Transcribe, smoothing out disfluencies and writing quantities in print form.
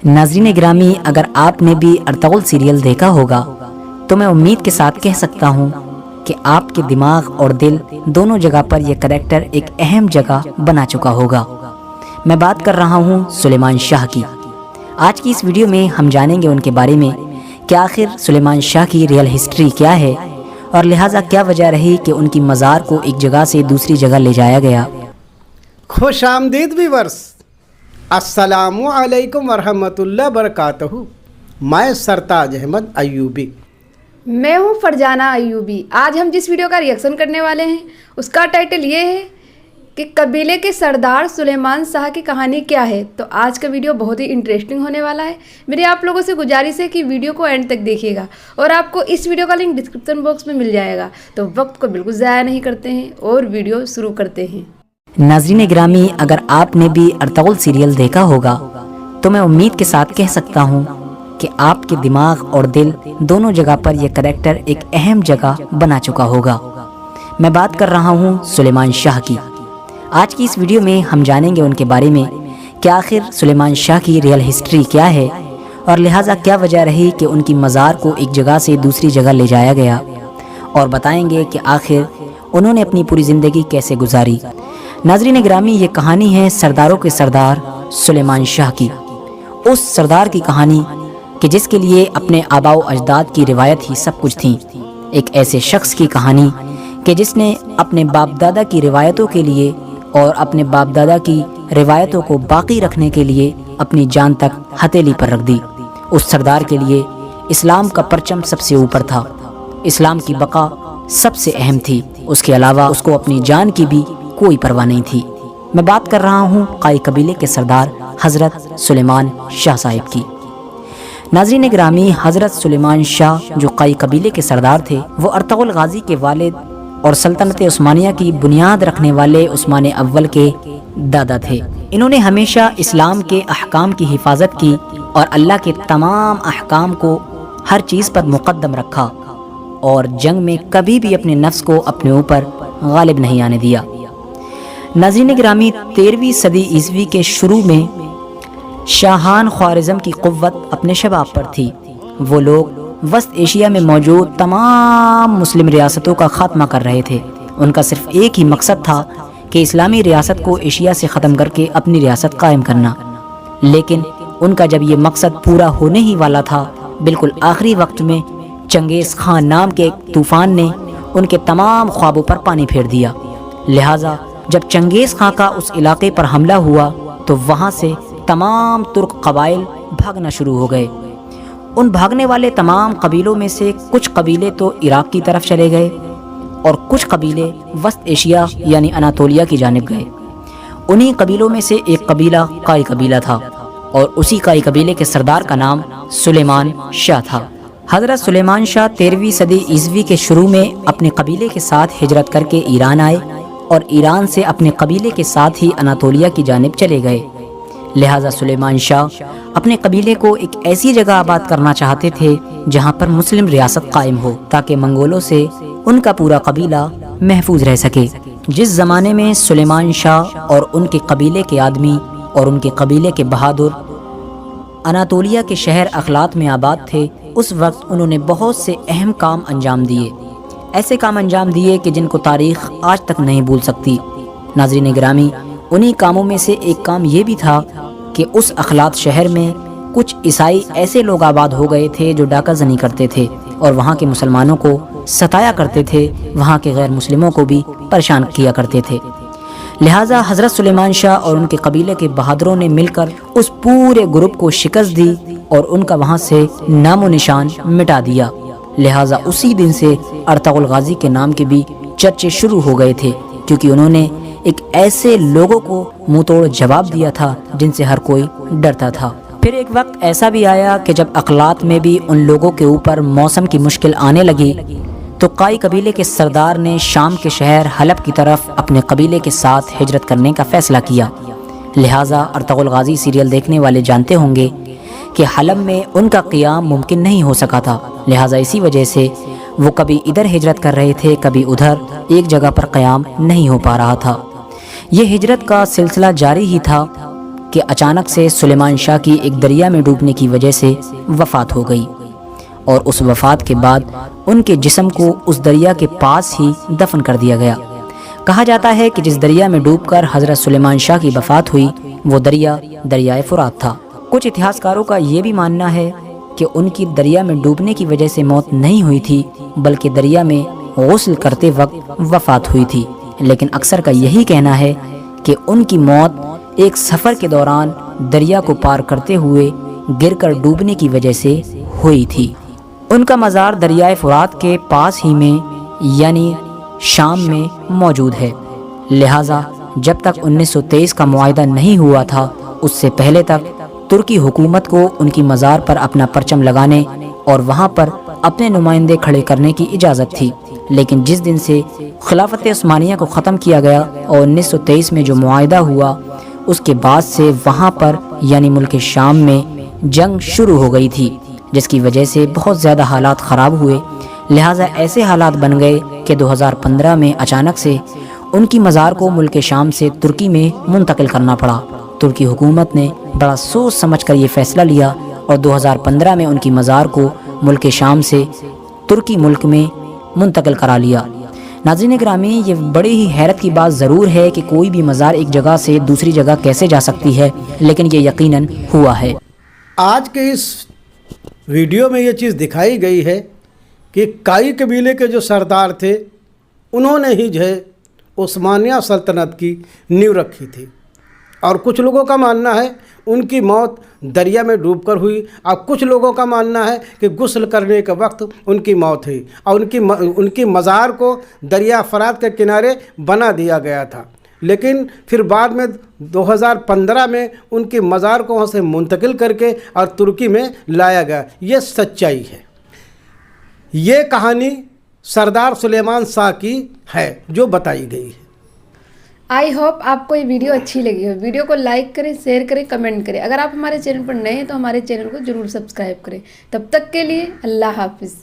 ناظرین گرامی، اگر آپ نے بھی ارطغرل سیریل دیکھا ہوگا تو میں امید کے ساتھ کہہ سکتا ہوں کہ آپ کے دماغ اور دل دونوں جگہ پر یہ کریکٹر ایک اہم جگہ بنا چکا ہوگا۔ میں بات کر رہا ہوں سلیمان شاہ کی۔ آج کی اس ویڈیو میں ہم جانیں گے ان کے بارے میں کہ آخر سلیمان شاہ کی ریئل ہسٹری کیا ہے اور لہٰذا کیا وجہ رہی کہ ان کی مزار کو ایک جگہ سے دوسری جگہ لے جایا گیا۔ خوش آمدید ویورز، السلام علیکم ورحمۃ اللہ وبرکاتہ۔ میں سرتاج احمد ایوبی، میں ہوں فرجانہ ایوبی۔ آج ہم جس ویڈیو کا ریئیکشن کرنے والے ہیں اس کا ٹائٹل یہ ہے کہ قبیلے کے سردار سلیمان شاہ کی کہانی کیا ہے۔ تو آج کا ویڈیو بہت ہی انٹرسٹنگ ہونے والا ہے۔ میری آپ لوگوں سے گزارش ہے کہ ویڈیو کو اینڈ تک دیکھیے گا اور آپ کو اس ویڈیو کا لنک ڈسکرپشن باکس میں مل جائے گا۔ تو وقت کو بالکل ضائع نہیں کرتے ہیں اور ویڈیو شروع کرتے ہیں۔ ناظرین گرامی، اگر آپ نے بھی ارطغرل سیریل دیکھا ہوگا تو میں امید کے ساتھ کہہ سکتا ہوں کہ آپ کے دماغ اور دل دونوں جگہ پر یہ کریکٹر ایک اہم جگہ بنا چکا ہوگا۔ میں بات کر رہا ہوں سلیمان شاہ کی۔ آج کی اس ویڈیو میں ہم جانیں گے ان کے بارے میں کہ آخر سلیمان شاہ کی ریئل ہسٹری کیا ہے اور لہٰذا کیا وجہ رہی کہ ان کی مزار کو ایک جگہ سے دوسری جگہ لے جایا گیا، اور بتائیں گے کہ آخر انہوں نے اپنی پوری زندگی کیسے گزاری۔ ناظرین گرامی، یہ کہانی ہے سرداروں کے سردار سلیمان شاہ کی، اس سردار کی کہانی کہ جس کے لیے اپنے آباء و اجداد کی روایت ہی سب کچھ تھی۔ ایک ایسے شخص کی کہانی کہ جس نے اپنے باپ دادا کی روایتوں کے لیے اور اپنے باپ دادا کی روایتوں کو باقی رکھنے کے لیے اپنی جان تک ہتھیلی پر رکھ دی۔ اس سردار کے لیے اسلام کا پرچم سب سے اوپر تھا، اسلام کی بقا سب سے اہم تھی، اس کے علاوہ اس کو اپنی جان کی بھی کوئی پرواہ نہیں تھی۔ میں بات کر رہا ہوں قائی قبیلے کے سردار حضرت سلیمان شاہ صاحب کی۔ ناظرین گرامی، حضرت سلیمان شاہ جو قائی قبیلے کے سردار تھے، وہ ارطغرل غازی کے والد اور سلطنت عثمانیہ کی بنیاد رکھنے والے عثمان اول کے دادا تھے۔ انہوں نے ہمیشہ اسلام کے احکام کی حفاظت کی اور اللہ کے تمام احکام کو ہر چیز پر مقدم رکھا اور جنگ میں کبھی بھی اپنے نفس کو اپنے اوپر غالب نہیں آنے دیا۔ ناظرین گرامی، 13ویں صدی عیسوی کے شروع میں شاہان خوارزم کی قوت اپنے شباب پر تھی۔ وہ لوگ وسط ایشیا میں موجود تمام مسلم ریاستوں کا خاتمہ کر رہے تھے۔ ان کا صرف ایک ہی مقصد تھا کہ اسلامی ریاست کو ایشیا سے ختم کر کے اپنی ریاست قائم کرنا۔ لیکن ان کا جب یہ مقصد پورا ہونے ہی والا تھا، بالکل آخری وقت میں چنگیز خان نام کے ایک طوفان نے ان کے تمام خوابوں پر پانی پھیر دیا۔ لہٰذا جب چنگیز خان کا اس علاقے پر حملہ ہوا تو وہاں سے تمام ترک قبائل بھاگنا شروع ہو گئے۔ ان بھاگنے والے تمام قبیلوں میں سے کچھ قبیلے تو عراق کی طرف چلے گئے اور کچھ قبیلے وسط ایشیا یعنی اناطولیہ کی جانب گئے۔ انہی قبیلوں میں سے ایک قبیلہ قائی قبیلہ تھا اور اسی قائی قبیلے کے سردار کا نام سلیمان شاہ تھا۔ حضرت سلیمان شاہ 13ویں صدی عیسوی کے شروع میں اپنے قبیلے کے ساتھ ہجرت کر کے ایران آئے اور ایران سے اپنے قبیلے کے ساتھ ہی اناطولیہ کی جانب چلے گئے۔ لہٰذا سلیمان شاہ اپنے قبیلے کو ایک ایسی جگہ آباد کرنا چاہتے تھے جہاں پر مسلم ریاست قائم ہو تاکہ منگولوں سے ان کا پورا قبیلہ محفوظ رہ سکے۔ جس زمانے میں سلیمان شاہ اور ان کے قبیلے کے آدمی اور ان کے قبیلے کے بہادر اناطولیہ کے شہر اخلاط میں آباد تھے، اس وقت انہوں نے بہت سے اہم کام انجام دیے، ایسے کام انجام دیے کہ جن کو تاریخ آج تک نہیں بھول سکتی۔ ناظرین گرامی، انہی کاموں میں سے ایک کام یہ بھی تھا کہ اس اخلاط شہر میں کچھ عیسائی ایسے لوگ آباد ہو گئے تھے جو ڈاکہ زنی کرتے تھے اور وہاں کے مسلمانوں کو ستایا کرتے تھے، وہاں کے غیر مسلموں کو بھی پریشان کیا کرتے تھے۔ لہٰذا حضرت سلیمان شاہ اور ان کے قبیلے کے بہادروں نے مل کر اس پورے گروپ کو شکست دی اور ان کا وہاں سے نام و نشان مٹا دیا۔ لہٰذا اسی دن سے ارطغرل غازی کے نام کے بھی چرچے شروع ہو گئے تھے، کیونکہ انہوں نے ایک ایسے لوگوں کو منہ توڑ جواب دیا تھا جن سے ہر کوئی ڈرتا تھا۔ پھر ایک وقت ایسا بھی آیا کہ جب اقلاط میں بھی ان لوگوں کے اوپر موسم کی مشکل آنے لگی تو قائی قبیلے کے سردار نے شام کے شہر حلب کی طرف اپنے قبیلے کے ساتھ ہجرت کرنے کا فیصلہ کیا۔ لہٰذا ارطغرل غازی سیریل دیکھنے والے جانتے ہوں گے کہ حلب میں ان کا قیام ممکن نہیں ہو سکا تھا، لہٰذا اسی وجہ سے وہ کبھی ادھر ہجرت کر رہے تھے، کبھی ادھر، ایک جگہ پر قیام نہیں ہو پا رہا تھا۔ یہ ہجرت کا سلسلہ جاری ہی تھا کہ اچانک سے سلیمان شاہ کی ایک دریا میں ڈوبنے کی وجہ سے وفات ہو گئی، اور اس وفات کے بعد ان کے جسم کو اس دریا کے پاس ہی دفن کر دیا گیا۔ کہا جاتا ہے کہ جس دریا میں ڈوب کر حضرت سلیمان شاہ کی وفات ہوئی وہ دریا دریائے فرات تھا۔ کچھ اتہاسکاروں کا یہ بھی ماننا ہے کہ ان کی دریا میں ڈوبنے کی وجہ سے موت نہیں ہوئی تھی، بلکہ دریا میں غسل کرتے وقت وفات ہوئی تھی، لیکن اکثر کا یہی کہنا ہے کہ ان کی موت ایک سفر کے دوران دریا کو پار کرتے ہوئے گر کر ڈوبنے کی وجہ سے ہوئی تھی۔ ان کا مزار دریائے فرات کے پاس ہی میں یعنی شام میں موجود ہے، لہٰذا جب تک 1923 کا معاہدہ نہیں ہوا تھا اس سے پہلے تک ترکی حکومت کو ان کی مزار پر اپنا پرچم لگانے اور وہاں پر اپنے نمائندے کھڑے کرنے کی اجازت تھی، لیکن جس دن سے خلافت عثمانیہ کو ختم کیا گیا اور 1923 میں جو معاہدہ ہوا اس کے بعد سے وہاں پر یعنی ملک شام میں جنگ شروع ہو گئی تھی، جس کی وجہ سے بہت زیادہ حالات خراب ہوئے، لہٰذا ایسے حالات بن گئے کہ 2015 میں اچانک سے ان کی مزار کو ملک شام سے ترکی میں منتقل کرنا پڑا۔ ترکی حکومت نے بڑا سوچ سمجھ کر یہ فیصلہ لیا اور 2015 میں ان کی مزار کو ملک شام سے ترکی ملک میں منتقل کرا لیا۔ ناظرین گرامی، یہ بڑی ہی حیرت کی بات ضرور ہے کہ کوئی بھی مزار ایک جگہ سے دوسری جگہ کیسے جا سکتی ہے، لیکن یہ یقیناً ہوا ہے۔ آج کے اس ویڈیو میں یہ چیز دکھائی گئی ہے کہ کائی قبیلے کے جو سردار تھے انہوں نے ہی جو ہے عثمانیہ سلطنت کی نیو رکھی تھی، اور کچھ لوگوں کا ماننا ہے ان کی موت دریا میں ڈوب کر ہوئی، اور کچھ لوگوں کا ماننا ہے کہ غسل کرنے کے وقت ان کی موت ہوئی اور ان کی مزار کو دریا فرات کے کنارے بنا دیا گیا تھا، لیکن پھر بعد میں 2015 میں ان کی مزار کو وہاں سے منتقل کر کے اور ترکی میں لایا گیا۔ یہ سچائی ہے، یہ کہانی سردار سلیمان شاہ کی ہے جو بتائی گئی ہے۔ آئی ہوپ آپ کو یہ ویڈیو اچھی لگی ہو۔ ویڈیو کو لائک کریں، شیئر کریں، کمنٹ کریں۔ اگر آپ ہمارے چینل پر نئے ہیں تو ہمارے چینل کو ضرور سبسکرائب کریں۔ تب تک کے لیے اللہ حافظ۔